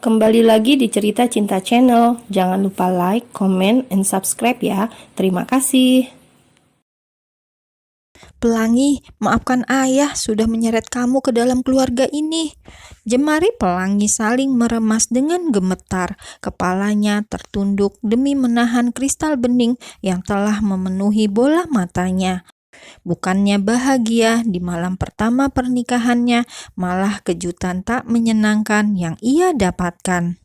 Kembali lagi di Cerita Cinta Channel. Jangan lupa like, comment, and subscribe ya. Terima kasih. Pelangi, maafkan ayah sudah menyeret kamu ke dalam keluarga ini. Jemari Pelangi saling meremas dengan gemetar. Kepalanya tertunduk demi menahan kristal bening yang telah memenuhi bola matanya. Bukannya bahagia di malam pertama pernikahannya, malah kejutan tak menyenangkan yang ia dapatkan.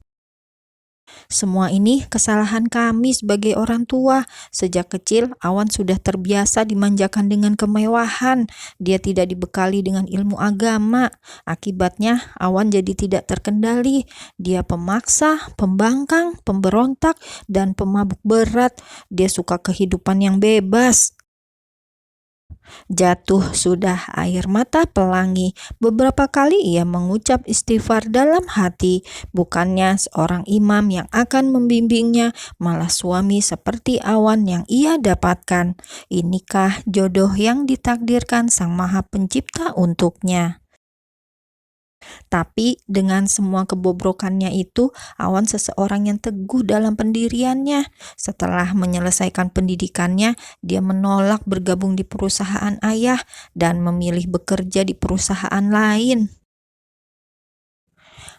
Semua ini kesalahan kami sebagai orang tua. Sejak kecil, Awan sudah terbiasa dimanjakan dengan kemewahan. Dia tidak dibekali dengan ilmu agama. Akibatnya, Awan jadi tidak terkendali. Dia pemaksa, pembangkang, pemberontak, dan pemabuk berat. Dia suka kehidupan yang bebas. Jatuh sudah air mata Pelangi. Beberapa kali ia mengucap istighfar dalam hati. Bukannya seorang imam yang akan membimbingnya, malah suami seperti Awan yang ia dapatkan. Inikah jodoh yang ditakdirkan Sang Maha Pencipta untuknya? Tapi dengan semua kebobrokannya itu, Awan seseorang yang teguh dalam pendiriannya. Setelah menyelesaikan pendidikannya, dia menolak bergabung di perusahaan ayah dan memilih bekerja di perusahaan lain.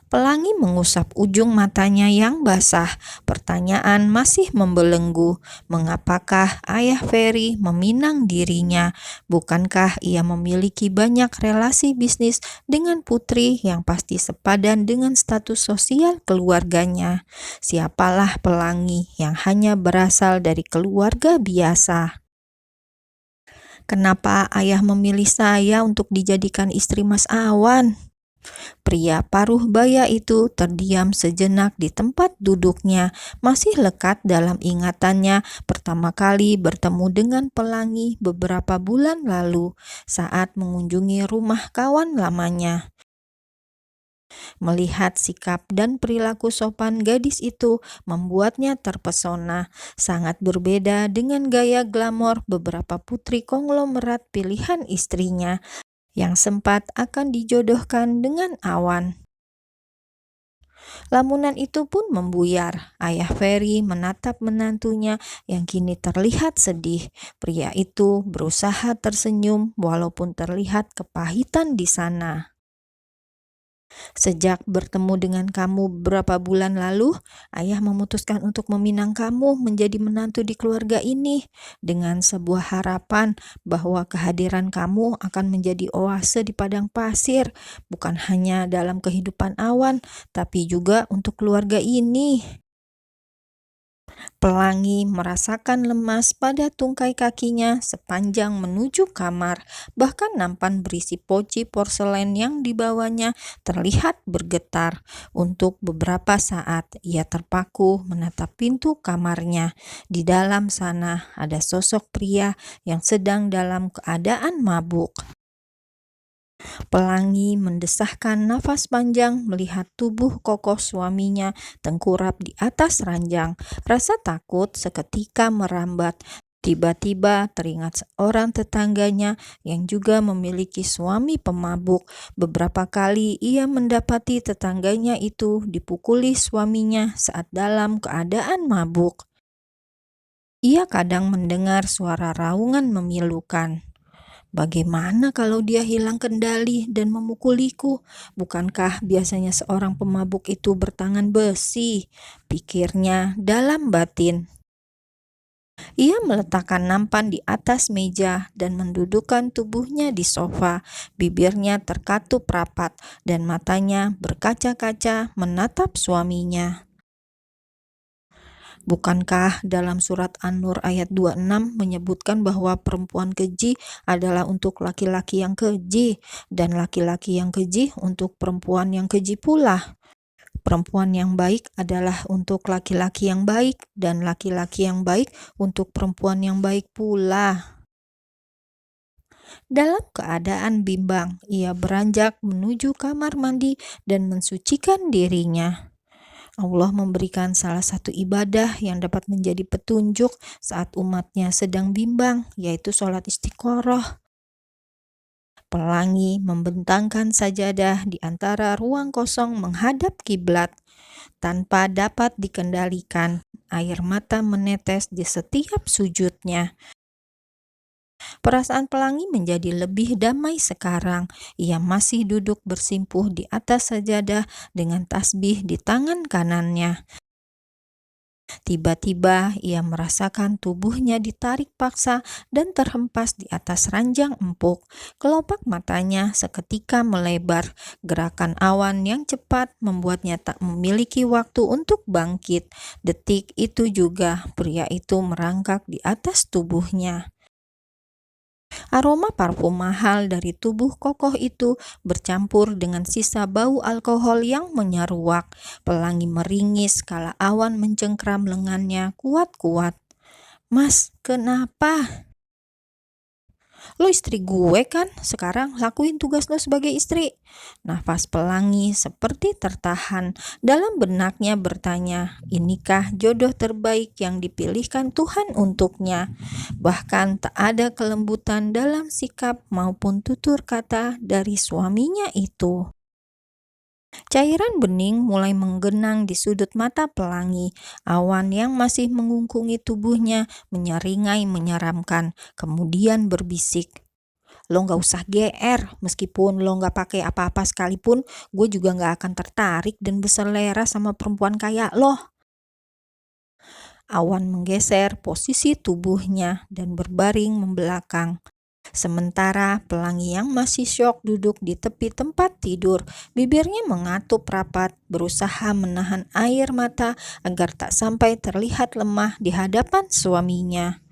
Pelangi mengusap ujung matanya yang basah. Pertanyaan masih membelenggu. Mengapakah ayah Ferry meminang dirinya? Bukankah ia memiliki banyak relasi bisnis dengan putri yang pasti sepadan dengan status sosial keluarganya? Siapalah Pelangi yang hanya berasal dari keluarga biasa? Kenapa ayah memilih saya untuk dijadikan istri Mas Awan? Pria paruh baya itu terdiam sejenak di tempat duduknya, masih lekat dalam ingatannya pertama kali bertemu dengan Pelangi beberapa bulan lalu saat mengunjungi rumah kawan lamanya. Melihat sikap dan perilaku sopan gadis itu membuatnya terpesona, sangat berbeda dengan gaya glamor beberapa putri konglomerat pilihan istrinya yang sempat akan dijodohkan dengan Awan. Lamunan itu pun membuyar. Ayah Ferry menatap menantunya yang kini terlihat sedih. Pria itu berusaha tersenyum walaupun terlihat kepahitan di sana. Sejak bertemu dengan kamu beberapa bulan lalu, ayah memutuskan untuk meminang kamu menjadi menantu di keluarga ini dengan sebuah harapan bahwa kehadiran kamu akan menjadi oase di padang pasir, bukan hanya dalam kehidupan Awan, tapi juga untuk keluarga ini. Pelangi merasakan lemas pada tungkai kakinya sepanjang menuju kamar. Bahkan nampan berisi poci porselen yang dibawanya terlihat bergetar. Untuk beberapa saat ia terpaku menatap pintu kamarnya. Di dalam sana ada sosok pria yang sedang dalam keadaan mabuk. Pelangi mendesahkan nafas panjang melihat tubuh kokoh suaminya tengkurap di atas ranjang. Rasa takut seketika merambat. Tiba-tiba teringat seorang tetangganya yang juga memiliki suami pemabuk. Beberapa kali ia mendapati tetangganya itu dipukuli suaminya saat dalam keadaan mabuk. Ia kadang mendengar suara raungan memilukan. Bagaimana kalau dia hilang kendali dan memukuliku? Bukankah biasanya seorang pemabuk itu bertangan besi? Pikirnya dalam batin. Ia meletakkan nampan di atas meja dan mendudukkan tubuhnya di sofa. Bibirnya terkatup rapat dan matanya berkaca-kaca menatap suaminya. Bukankah dalam surat An-Nur ayat 26 menyebutkan bahwa perempuan keji adalah untuk laki-laki yang keji dan laki-laki yang keji untuk perempuan yang keji pula? Perempuan yang baik adalah untuk laki-laki yang baik dan laki-laki yang baik untuk perempuan yang baik pula. Dalam keadaan bimbang, ia beranjak menuju kamar mandi dan mensucikan dirinya. Allah memberikan salah satu ibadah yang dapat menjadi petunjuk saat umatnya sedang bimbang, yaitu sholat istiqoroh. Pelangi membentangkan sajadah di antara ruang kosong menghadap kiblat. Tanpa dapat dikendalikan, air mata menetes di setiap sujudnya. Perasaan Pelangi menjadi lebih damai sekarang. Ia masih duduk bersimpuh di atas sajadah dengan tasbih di tangan kanannya. Tiba-tiba ia merasakan tubuhnya ditarik paksa dan terhempas di atas ranjang empuk. Kelopak matanya seketika melebar. Gerakan awan yang cepat membuatnya tak memiliki waktu untuk bangkit. Detik itu juga pria itu merangkak di atas tubuhnya. Aroma parfum mahal dari tubuh kokoh itu bercampur dengan sisa bau alkohol yang menyeruak. Pelangi meringis kala awan mencengkram lengannya kuat-kuat. "Mas, kenapa? Lo istri gue kan? Sekarang lakuin tugas lo sebagai istri." Nafas Pelangi seperti tertahan. Dalam benaknya bertanya, inikah jodoh terbaik yang dipilihkan Tuhan untuknya? Bahkan tak ada kelembutan dalam sikap maupun tutur kata dari suaminya itu. Cairan bening mulai menggenang di sudut mata Pelangi. Awan yang masih mengungkungi tubuhnya menyeringai menyeramkan, kemudian berbisik, "Lo gak usah GR, meskipun lo gak pakai apa-apa sekalipun, gue juga gak akan tertarik dan berselera sama perempuan kayak lo." Awan menggeser posisi tubuhnya dan berbaring membelakang. Sementara Pelangi yang masih syok duduk di tepi tempat tidur, bibirnya mengatup rapat, berusaha menahan air mata agar tak sampai terlihat lemah di hadapan suaminya.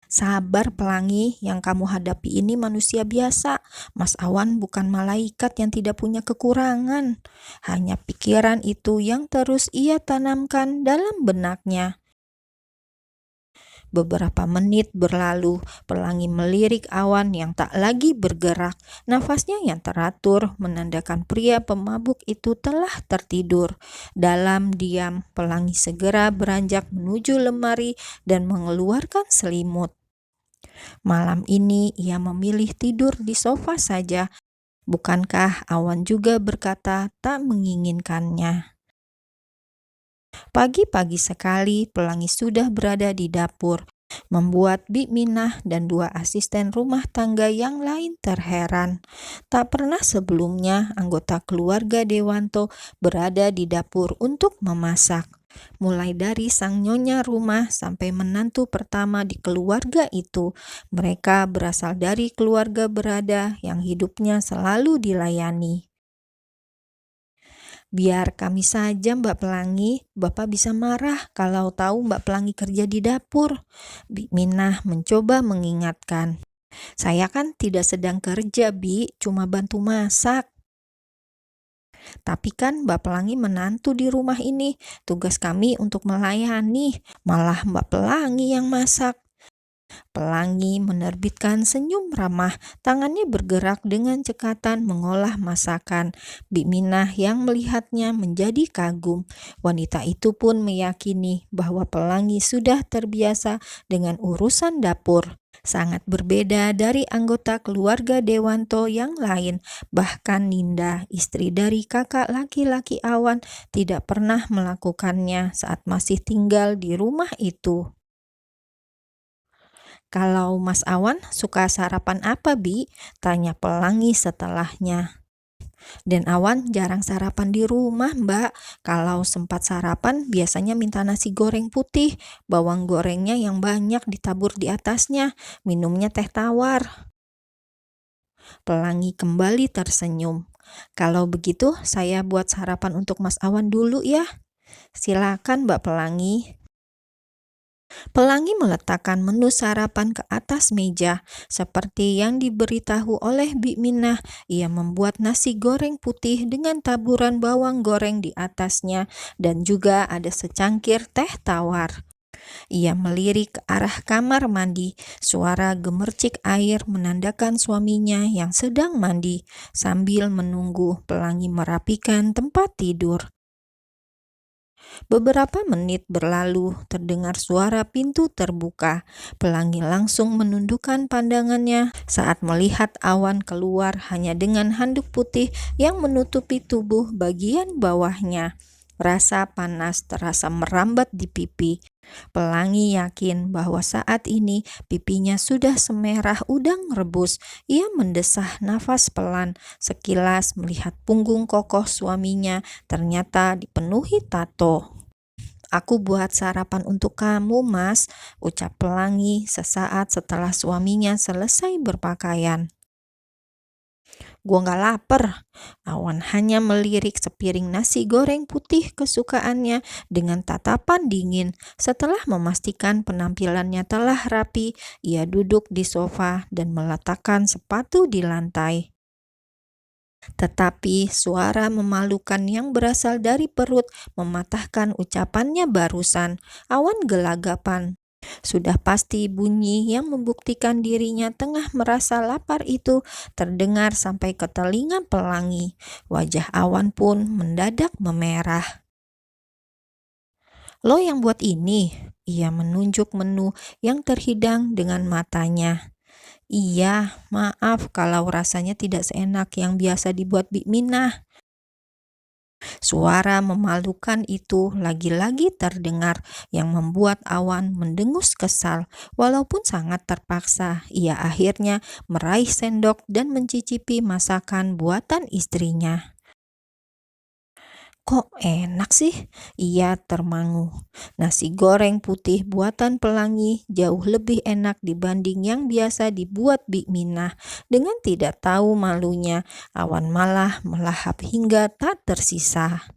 "Sabar Pelangi, yang kamu hadapi ini manusia biasa. Mas Awan bukan malaikat yang tidak punya kekurangan." Hanya pikiran itu yang terus ia tanamkan dalam benaknya. Beberapa menit berlalu, Pelangi melirik awan yang tak lagi bergerak. Nafasnya yang teratur menandakan pria pemabuk itu telah tertidur. Dalam diam, Pelangi segera beranjak menuju lemari dan mengeluarkan selimut. Malam ini ia memilih tidur di sofa saja. Bukankah awan juga berkata tak menginginkannya? Pagi-pagi sekali Pelangi sudah berada di dapur, membuat Bik Minah dan 2 asisten rumah tangga yang lain terheran. Tak pernah sebelumnya anggota keluarga Dewanto berada di dapur untuk memasak. Mulai dari sang nyonya rumah sampai menantu pertama di keluarga itu, mereka berasal dari keluarga berada yang hidupnya selalu dilayani. "Biar kami saja Mbak Pelangi, Bapak bisa marah kalau tahu Mbak Pelangi kerja di dapur." Bik Minah mencoba mengingatkan. "Saya kan tidak sedang kerja, Bi, cuma bantu masak." "Tapi kan Mbak Pelangi menantu di rumah ini, tugas kami untuk melayani, malah Mbak Pelangi yang masak." Pelangi menerbitkan senyum ramah, tangannya bergerak dengan cekatan mengolah masakan. Bik Minah yang melihatnya menjadi kagum. Wanita itu pun meyakini bahwa Pelangi sudah terbiasa dengan urusan dapur. Sangat berbeda dari anggota keluarga Dewanto yang lain. Bahkan Ninda, istri dari kakak laki-laki Awan, tidak pernah melakukannya saat masih tinggal di rumah itu. "Kalau Mas Awan suka sarapan apa, Bi?" tanya Pelangi setelahnya. "Dan Awan jarang sarapan di rumah, Mbak. Kalau sempat sarapan biasanya minta nasi goreng putih, bawang gorengnya yang banyak ditabur di atasnya, minumnya teh tawar." Pelangi kembali tersenyum. "Kalau begitu saya buat sarapan untuk Mas Awan dulu ya." "Silakan Mbak Pelangi." Pelangi meletakkan menu sarapan ke atas meja. Seperti yang diberitahu oleh Bik Minah, ia membuat nasi goreng putih dengan taburan bawang goreng di atasnya dan juga ada secangkir teh tawar. Ia melirik ke arah kamar mandi. Suara gemercik air menandakan suaminya yang sedang mandi. Sambil menunggu, Pelangi merapikan tempat tidur. Beberapa menit berlalu, terdengar suara pintu terbuka. Pelangi langsung menundukkan pandangannya saat melihat awan keluar hanya dengan handuk putih yang menutupi tubuh bagian bawahnya. Rasa panas terasa merambat di pipi. Pelangi yakin bahwa saat ini pipinya sudah semerah udang rebus. Ia mendesah nafas pelan, sekilas melihat punggung kokoh suaminya ternyata dipenuhi tato. "Aku buat sarapan untuk kamu, Mas," ucap Pelangi sesaat setelah suaminya selesai berpakaian. "Gua nggak lapar." Awan hanya melirik sepiring nasi goreng putih kesukaannya dengan tatapan dingin. Setelah memastikan penampilannya telah rapi, ia duduk di sofa dan meletakkan sepatu di lantai. Tetapi suara memalukan yang berasal dari perut mematahkan ucapannya barusan. Awan gelagapan. Sudah pasti bunyi yang membuktikan dirinya tengah merasa lapar itu terdengar sampai ke telinga Pelangi. Wajah Awan pun mendadak memerah. "Lo yang buat ini?" Ia menunjuk menu yang terhidang dengan matanya. "Iya, maaf kalau rasanya tidak seenak yang biasa dibuat Bik Minah." Suara memalukan itu lagi-lagi terdengar yang membuat Awan mendengus kesal. Walaupun sangat terpaksa, ia akhirnya meraih sendok dan mencicipi masakan buatan istrinya. "Kok enak sih?" Ia termangu. Nasi goreng putih buatan Pelangi jauh lebih enak dibanding yang biasa dibuat Bik Minah. Dengan tidak tahu malunya, Awan malah melahap hingga tak tersisa.